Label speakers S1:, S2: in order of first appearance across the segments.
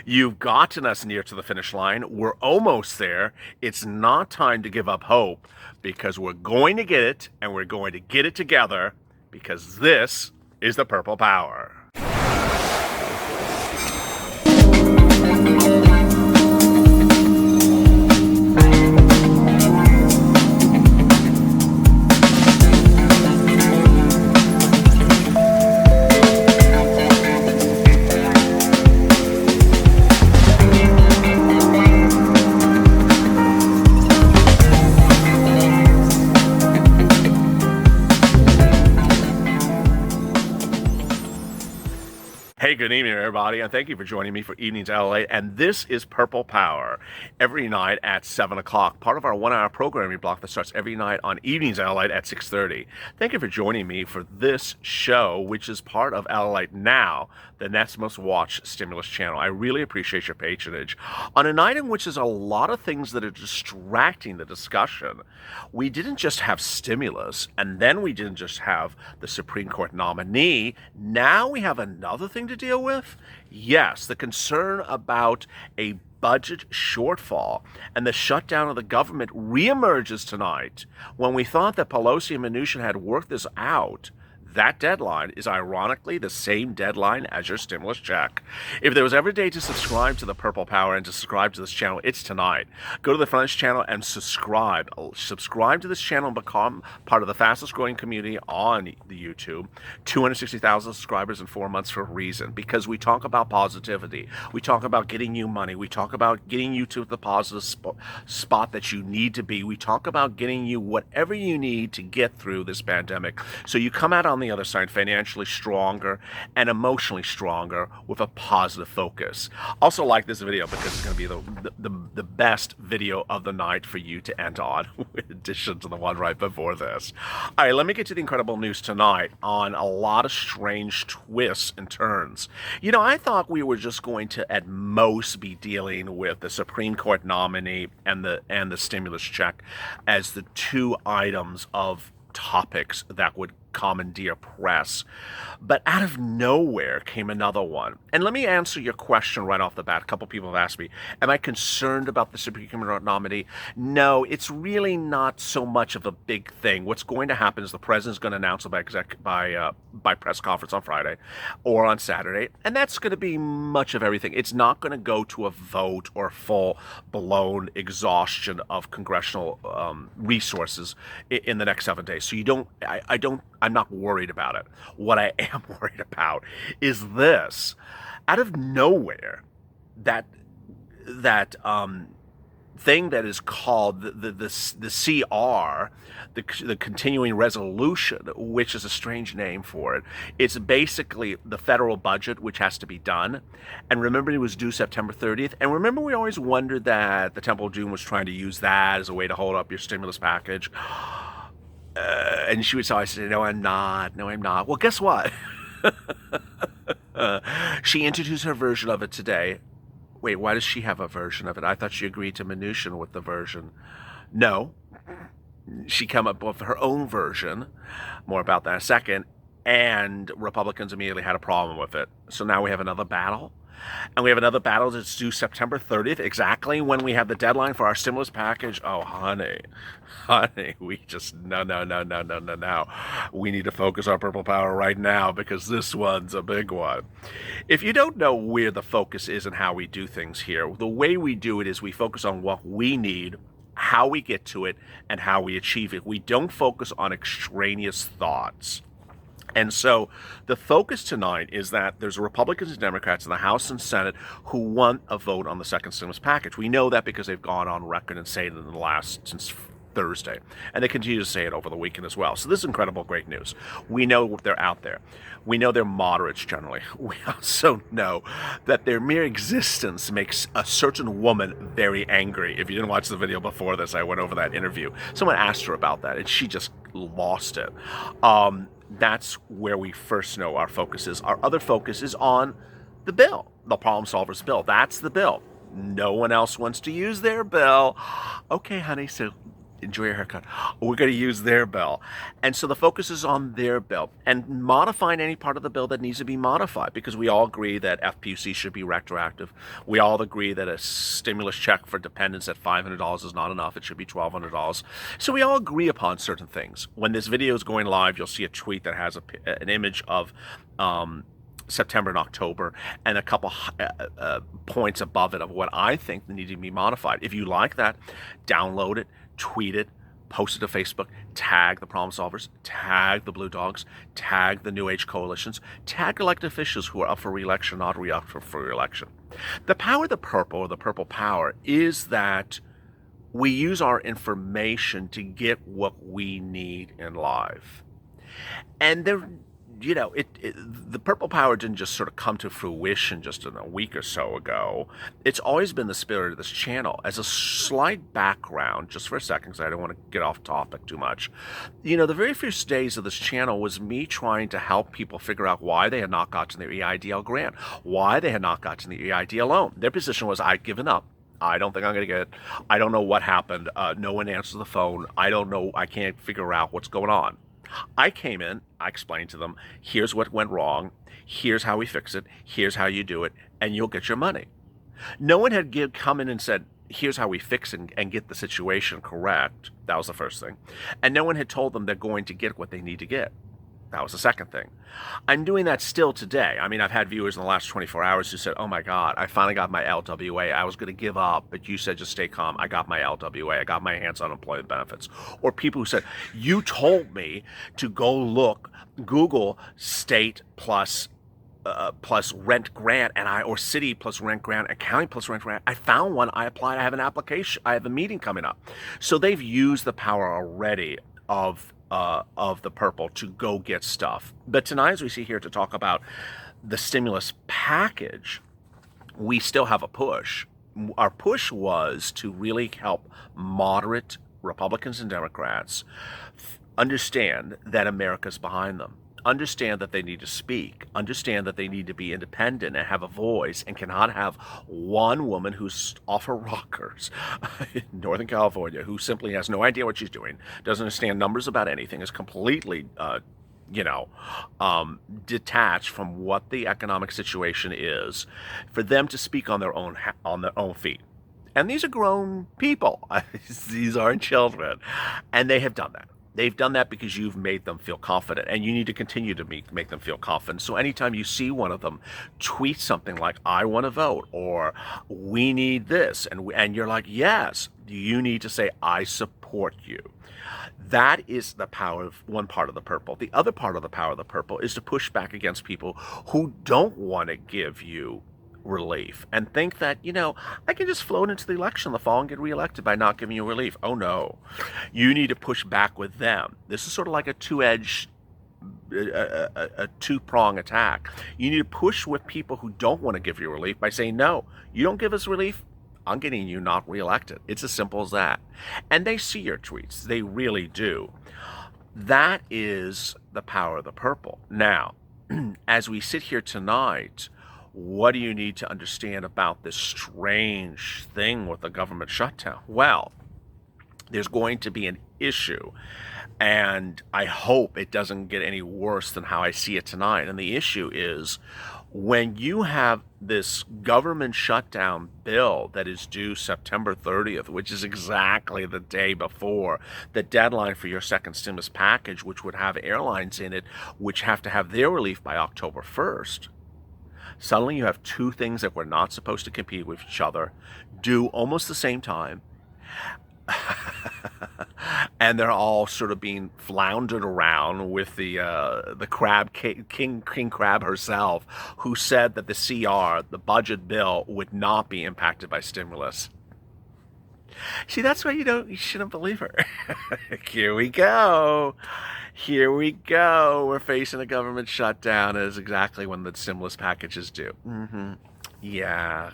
S1: You've gotten us near to the finish line. We're almost there. It's not time to give up hope because we're going to get it and we're going to get it together because this is the Purple Power. Hey, good evening, everybody, and thank you for joining me for Evenings LALATE. And this is Purple Power, every night at 7 o'clock, part of our one-hour programming block that starts every night on Evenings LALATE at 6:30. Thank you for joining me for this show, which is part of LALATE Now, the next most watched stimulus channel. I really appreciate your patronage. On a night in which there's a lot of things that are distracting the discussion, we didn't just have stimulus, and then we didn't just have the Supreme Court nominee. Now we have another thing to deal with? Yes, the concern about a budget shortfall and the shutdown of the government reemerges tonight when we thought that Pelosi and Mnuchin had worked this out. That deadline is ironically the same deadline as your stimulus check. If there was ever a day to subscribe to the Purple Power and to subscribe to this channel, it's tonight. Go to the front of this channel and subscribe. Subscribe to this channel and become part of the fastest growing community on the YouTube. 260,000 subscribers in 4 months for a reason. Because we talk about positivity. We talk about getting you money. We talk about getting you to the positive spot that you need to be. We talk about getting you whatever you need to get through this pandemic. So you come out on the other side financially stronger and emotionally stronger with a positive focus. Also like this video because it's going to be the best video of the night for you to end on, in addition to the one right before this. All right, let me get to the incredible news tonight on a lot of strange twists and turns. You know, I thought we were just going to at most be dealing with the Supreme Court nominee and the stimulus check as the two items of topics that would commandeer press. But out of nowhere came another one. And let me answer your question right off the bat. A couple people have asked me, am I concerned about the Supreme Court nominee? No, it's really not so much of a big thing. What's going to happen is the president's going to announce it by press conference on Friday or on Saturday, and that's going to be much of everything. It's not going to go to a vote or full-blown exhaustion of congressional resources in the next 7 days. So I'm not worried about it. What I am worried about is this. Out of nowhere, that thing that is called the CR, the continuing resolution, which is a strange name for it. It's basically the federal budget, which has to be done. And remember, it was due September 30th. And remember, we always wondered that the Temple of Doom was trying to use that as a way to hold up your stimulus package. And she would say, I said, no, I'm not. No, I'm not. Well, guess what? She introduced her version of it today. Wait, why does she have a version of it? I thought she agreed to Mnuchin with the version. No. She came up with her own version. More about that in a second. And Republicans immediately had a problem with it. So now we have another battle. And we have another battle that's due September 30th, exactly when we have the deadline for our stimulus package. Oh, honey, we just, no. We need to focus our Purple Power right now because this one's a big one. If you don't know where the focus is and how we do things here, the way we do it is we focus on what we need, how we get to it, and how we achieve it. We don't focus on extraneous thoughts. And so the focus tonight is that there's Republicans and Democrats in the House and Senate who want a vote on the second stimulus package. We know that because they've gone on record and saying it since Thursday. And they continue to say it over the weekend as well. So this is incredible, great news. We know they're out there. We know they're moderates generally. We also know that their mere existence makes a certain woman very angry. If you didn't watch the video before this, I went over that interview. Someone asked her about that, and she just lost it. That's where we first know our focus is. Our other focus is on the bill, the Problem Solvers bill. That's the bill. No one else wants to use their bill. Okay, honey, so enjoy your haircut. We're going to use their bill. And so the focus is on their bill and modifying any part of the bill that needs to be modified, because we all agree that FPUC should be retroactive. We all agree that a stimulus check for dependents at $500 is not enough. It should be $1,200. So we all agree upon certain things. When this video is going live, you'll see a tweet that has an image of September and October, and a couple points above it of what I think need to be modified. If you like that, download it, tweet it, post it to Facebook, tag the problem solvers, tag the Blue Dogs, tag the New Age coalitions, tag elected officials who are up for re-election, not up for re-election. The power of the purple, or the purple power, is that we use our information to get what we need in life. And there, the purple power didn't just sort of come to fruition just in a week or so ago. It's always been the spirit of this channel. As a slight background, just for a second, because I don't want to get off topic too much, the very first days of this channel was me trying to help people figure out why they had not gotten their EIDL grant, why they had not gotten the EIDL loan. Their position was, I've given up. I don't think I'm going to get it. I don't know what happened. No one answers the phone. I don't know. I can't figure out what's going on. I came in, I explained to them, here's what went wrong, here's how we fix it, here's how you do it, and you'll get your money. No one had come in and said, here's how we fix it and get the situation correct. That was the first thing. And no one had told them they're going to get what they need to get. That was the second thing. I'm doing that still today. I mean, I've had viewers in the last 24 hours who said, oh my God, I finally got my LWA. I was going to give up, but you said just stay calm. I got my LWA. I got my hands on unemployment benefits. Or people who said, you told me to go Google state plus rent grant, or city plus rent grant, and county plus rent grant. I found one. I applied. I have an application. I have a meeting coming up. So they've used the power already of the purple to go get stuff. But tonight, as we see here to talk about the stimulus package, we still have a push. Our push was to really help moderate Republicans and Democrats understand that America's behind them. Understand that they need to speak, understand that they need to be independent and have a voice, and cannot have one woman who's off her rockers in Northern California, who simply has no idea what she's doing, doesn't understand numbers about anything, is completely, detached from what the economic situation is, for them to speak on their own feet. And these are grown people. These aren't children. And they have done that. They've done that because you've made them feel confident, and you need to continue to make them feel confident. So anytime you see one of them tweet something like, I want to vote, or we need this, and you're like, yes, you need to say, I support you. That is the power of one part of the purple. The other part of the power of the purple is to push back against people who don't want to give you relief and think that, I can just float into the election in the fall and get reelected by not giving you relief. Oh no, you need to push back with them. This is sort of like a two-prong attack. You need to push with people who don't want to give you relief by saying, no, you don't give us relief, I'm getting you not reelected. It's as simple as that. And they see your tweets. They really do. That is the power of the purple. Now, as we sit here tonight, what do you need to understand about this strange thing with the government shutdown? Well, there's going to be an issue, and I hope it doesn't get any worse than how I see it tonight. And the issue is, when you have this government shutdown bill that is due September 30th, which is exactly the day before the deadline for your second stimulus package, which would have airlines in it, which have to have their relief by October 1st, suddenly you have two things that were not supposed to compete with each other, due almost the same time, and they're all sort of being floundered around with the crab king crab herself, who said that the CR, the budget bill, would not be impacted by stimulus. See, that's why you shouldn't believe her. Here we go. We're facing a government shutdown. Is exactly when the stimulus package is due. Yeah.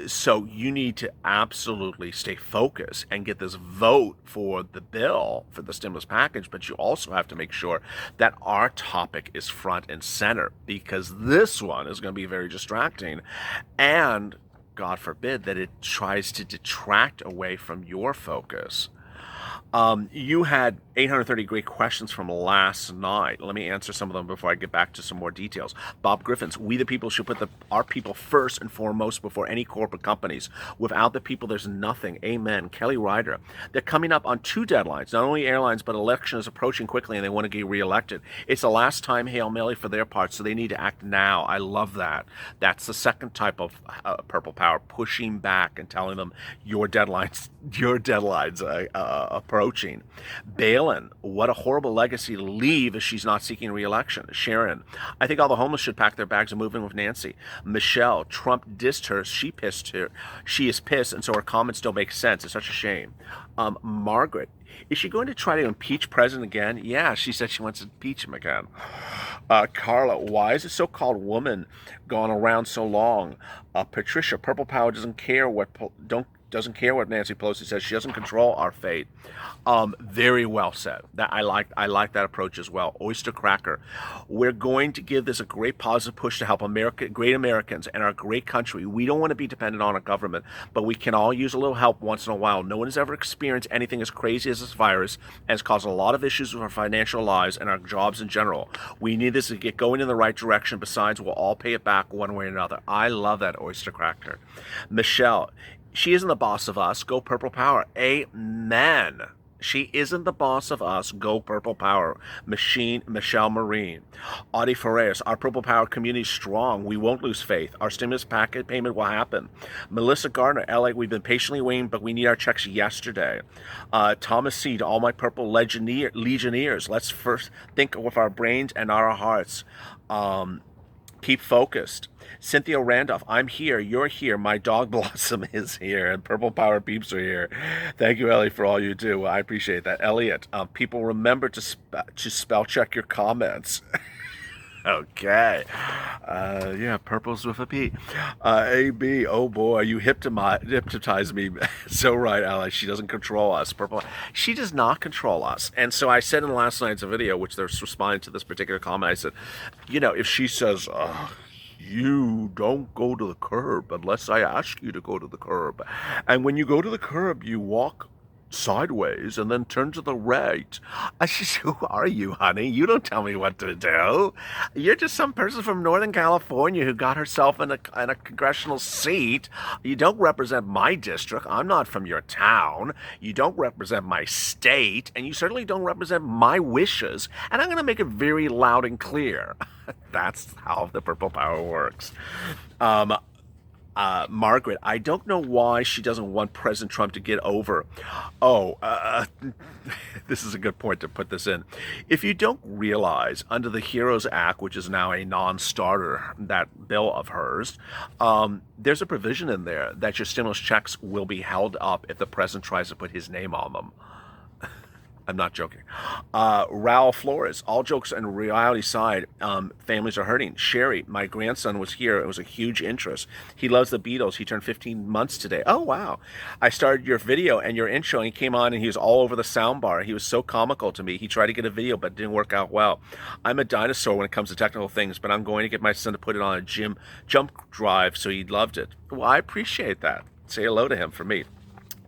S1: So you need to absolutely stay focused and get this vote for the bill, for the stimulus package, but you also have to make sure that our topic is front and center, because this one is going to be very distracting, and God forbid, that it tries to detract away from your focus. You had 830 great questions from last night. Let me answer some of them before I get back to some more details. Bob Griffins, we the people should put our people first and foremost before any corporate companies. Without the people, there's nothing. Amen. Kelly Ryder, they're coming up on 2 deadlines, not only airlines, but election is approaching quickly and they want to get reelected. It's the last time Hail Mary for their part, so they need to act now. I love that. That's the second type of Purple Power, pushing back and telling them your deadlines approaching. Balin, what a horrible legacy to leave if she's not seeking re-election. Sharon, I think all the homeless should pack their bags and move in with Nancy. Michelle, Trump dissed her. She pissed her. She is pissed, and so her comments don't make sense. It's such a shame. Margaret, is she going to try to impeach President again? Yeah, she said she wants to impeach him again. Carla, why is a so-called woman gone around so long? Patricia, Purple Power doesn't care what Nancy Pelosi says. She doesn't control our fate. Very well said. That I like that approach as well. Oyster Cracker, we're going to give this a great positive push to help great Americans and our great country. We don't want to be dependent on a government, but we can all use a little help once in a while. No one has ever experienced anything as crazy as this virus, and it's caused a lot of issues with our financial lives and our jobs in general. We need this to get going in the right direction. Besides, we'll all pay it back one way or another. I love that, Oyster Cracker. Michelle, she isn't the boss of us. Go Purple Power. Amen. She isn't the boss of us. Go Purple Power. Michelle Marine. Audie Ferreras, our Purple Power community is strong. We won't lose faith. Our stimulus packet payment will happen. Melissa Gardner, LA, we've been patiently waiting, but we need our checks yesterday. Thomas C., to all my Purple Legionnaires, let's first think with our brains and not our hearts. Keep focused. Cynthia Randolph, I'm here, you're here, my dog Blossom is here, and Purple Power peeps are here. Thank you, Ellie, for all you do. I appreciate that. Elliot, people remember to spell check your comments. Okay. Yeah, purples with a P. AB, oh boy, you hypnotized me. So right, Ally, she doesn't control us. Purple, she does not control us. And so I said in last night's video, which they're responding to this particular comment, I said, if she says, you don't go to the curb unless I ask you to go to the curb. And when you go to the curb, you walk sideways and then turn to the right. I said, who are you, honey? You don't tell me what to do. You're just some person from Northern California who got herself in a congressional seat. You don't represent my district. I'm not from your town. You don't represent my state, and you certainly don't represent my wishes. And I'm going to make it very loud and clear. That's how the Purple Power works. Margaret, I don't know why she doesn't want President Trump to get over. This is a good point to put this in. If you don't realize, under the HEROES Act, which is now a non-starter, that bill of hers, there's a provision in there that your stimulus checks will be held up if the president tries to put his name on them. I'm not joking. Raul Flores, all jokes and reality aside, families are hurting. Sherry, my grandson was here. It was a huge interest. He loves the Beatles. He turned 15 months today. Oh, wow. I started your video and your intro, and he came on and he was all over the soundbar. He was so comical to me. He tried to get a video, but it didn't work out well. I'm a dinosaur when it comes to technical things, but I'm going to get my son to put it on a jump drive, so he loved it. Well, I appreciate that. Say hello to him for me.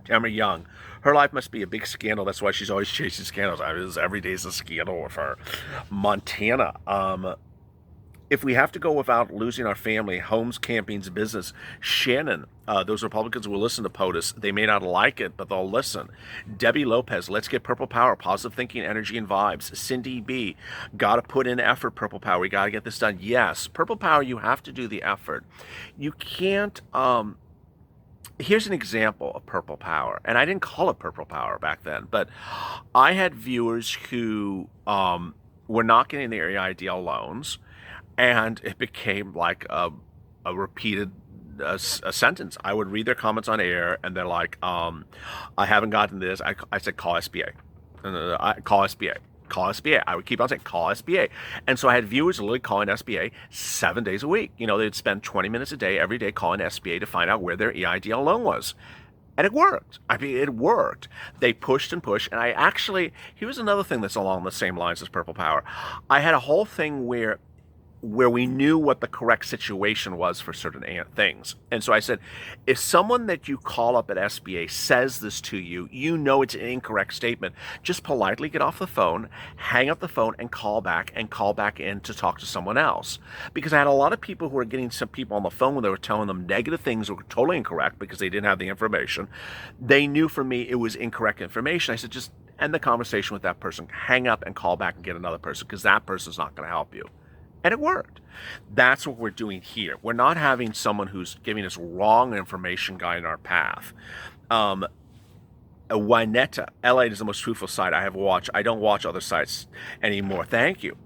S1: Tamara Young. Her life must be a big scandal. That's why she's always chasing scandals. Every day's a scandal with her. Montana. If we have to go without losing our family, homes, campings, business. Shannon. Those Republicans will listen to POTUS. They may not like it, but they'll listen. Debbie Lopez. Let's get Purple Power. Positive thinking, energy, and vibes. Cindy B. Got to put in effort, Purple Power. We got to get this done. Yes. Purple Power, you have to do the effort. You can't... Here's an example of Purple Power, and I didn't call it Purple Power back then, but I had viewers who were not getting their EIDL loans, and it became like a repeated a sentence. I would read their comments on air, and they're like, I haven't gotten this. I said, call SBA. Call SBA. Call SBA. I would keep on saying, call SBA. And so I had viewers literally calling SBA 7 days a week. They'd spend 20 minutes a day every day calling SBA to find out where their EIDL loan was. And it worked. It worked. They pushed and pushed. And here's another thing that's along the same lines as Purple Power. I had a whole thing where where we knew what the correct situation was for certain things. And so I said, if someone that you call up at SBA says this to you, you know it's an incorrect statement, just politely get off the phone, hang up the phone, and call back in to talk to someone else. Because I had a lot of people who were getting some people on the phone when they were telling them negative things that were totally incorrect because they didn't have the information. They knew for me it was incorrect information. I said, just end the conversation with that person, hang up and call back and get another person, because that person's not going to help you. And it worked. That's what we're doing here. We're not having someone who's giving us wrong information guiding our path. Wynetta, LALATE is the most truthful site I have watched. I don't watch other sites anymore. Thank you.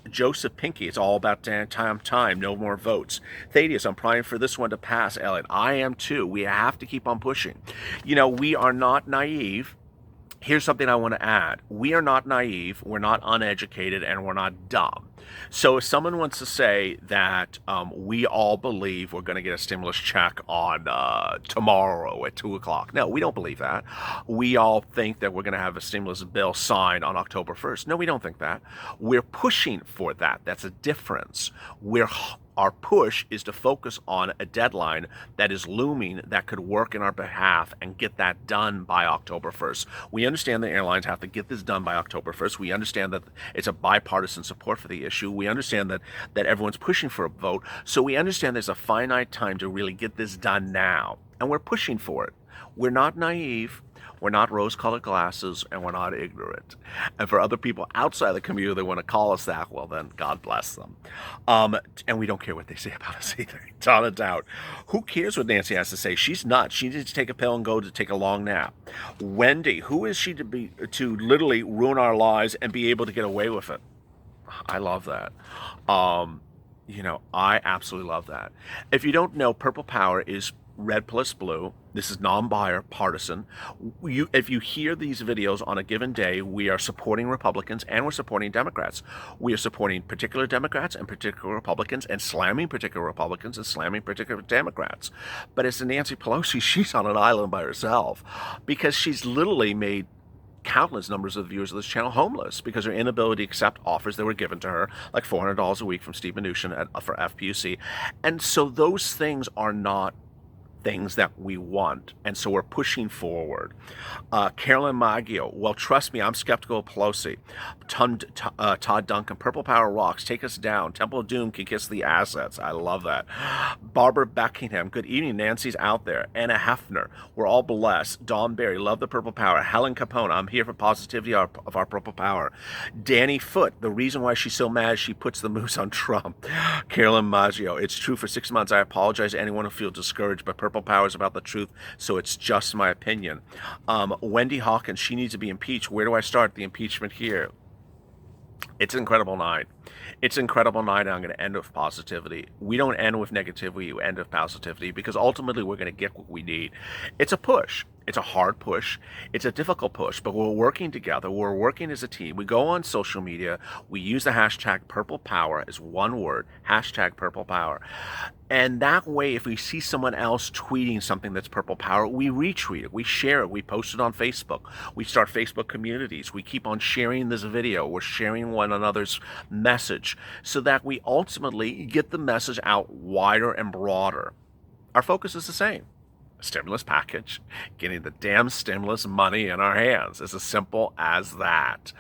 S1: Joseph Pinky, it's all about time, no more votes. Thaddeus, I'm praying for this one to pass, LALATE. I am too. We have to keep on pushing. You know, we are not naive. Here's something I want to add. We are not naive, we're not uneducated, and we're not dumb. So if someone wants to say that we all believe we're going to get a stimulus check on tomorrow at 2 o'clock, no, we don't believe that. We all think that we're going to have a stimulus bill signed on October 1st. No, we don't think that. We're pushing for that. That's a difference. Our push is to focus on a deadline that is looming that could work in our behalf and get that done by October 1st. We understand the airlines have to get this done by October 1st. We understand that it's a bipartisan support for the issue. We understand that everyone's pushing for a vote. So we understand there's a finite time to really get this done now. And we're pushing for it. We're not naive. We're not rose-colored glasses, and we're not ignorant. And for other people outside the community that want to call us that, well, then God bless them. And we don't care what they say about us either. It's not a doubt. Who cares what Nancy has to say? She's nuts. She needs to take a pill and go to take a long nap. Wendy, who is she to literally ruin our lives and be able to get away with it? I love that. You know, I absolutely love that. If you don't know, Purple Power is red plus blue. This is non-partisan. If you hear these videos on a given day, we are supporting Republicans and we're supporting Democrats. We are supporting particular Democrats and particular Republicans and slamming particular Republicans and slamming particular Democrats. But as Nancy Pelosi, she's on an island by herself because she's literally made countless numbers of viewers of this channel homeless because her inability to accept offers that were given to her, like $400 a week from Steve Mnuchin for FPUC. And so those things are not things that we want, and so we're pushing forward. Carolyn Maggio, well, trust me, I'm skeptical of Pelosi. Todd Duncan, Purple Power rocks, take us down. Temple of Doom can kiss the assets. I love that. Barbara Beckingham, good evening. Nancy's out there. Anna Hefner, we're all blessed. Dawn Berry, love the Purple Power. Helen Capone, I'm here for positivity of our Purple Power. Danny Foote, the reason why she's so mad, she puts the moose on Trump. Carolyn Maggio, it's true for 6 months. I apologize to anyone who feels discouraged, but Purple Power is about the truth, so it's just my opinion. Wendy Hawkins, she needs to be impeached. Where do I start the impeachment here? It's an incredible night. It's an incredible night, and I'm going to end with positivity. We don't end with negativity, we end with positivity, because ultimately we're going to get what we need. It's a push. It's a hard push. It's a difficult push, but we're working together. We're working as a team. We go on social media. We use the hashtag Purple Power as one word, hashtag Purple Power. And that way, if we see someone else tweeting something that's Purple Power, we retweet it, we share it, we post it on Facebook. We start Facebook communities. We keep on sharing this video. We're sharing one another's message so that we ultimately get the message out wider and broader. Our focus is the same. Stimulus package, getting the damn stimulus money in our hands. It's as simple as that.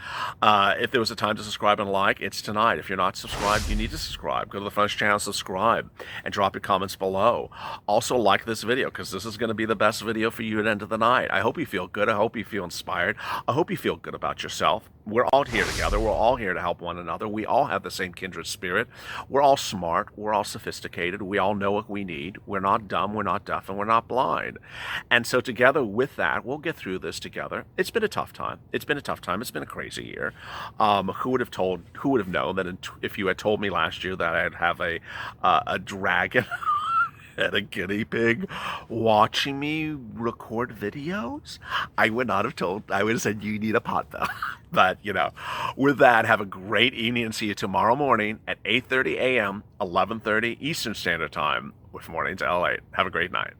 S1: If there was a time to subscribe and like, it's tonight. If you're not subscribed, you need to subscribe. Go to the front channel, subscribe, and drop your comments below. Also, like this video, because this is going to be the best video for you at the end of the night. I hope you feel good. I hope you feel inspired. I hope you feel good about yourself. We're all here together. We're all here to help one another. We all have the same kindred spirit. We're all smart. We're all sophisticated. We all know what we need. We're not dumb. We're not deaf. And we're not blind. And so together with that, we'll get through this together. It's been a tough time. It's been a tough time. It's been a crazy year. Who would have known that if you had told me last year that I'd have a dragon and a guinea pig watching me record videos? I would not have told. I would have said, you need a pot though. But, you know, with that, have a great evening and see you tomorrow morning at 8:30 a.m., 11:30 Eastern Standard Time with Mornings LA. Have a great night.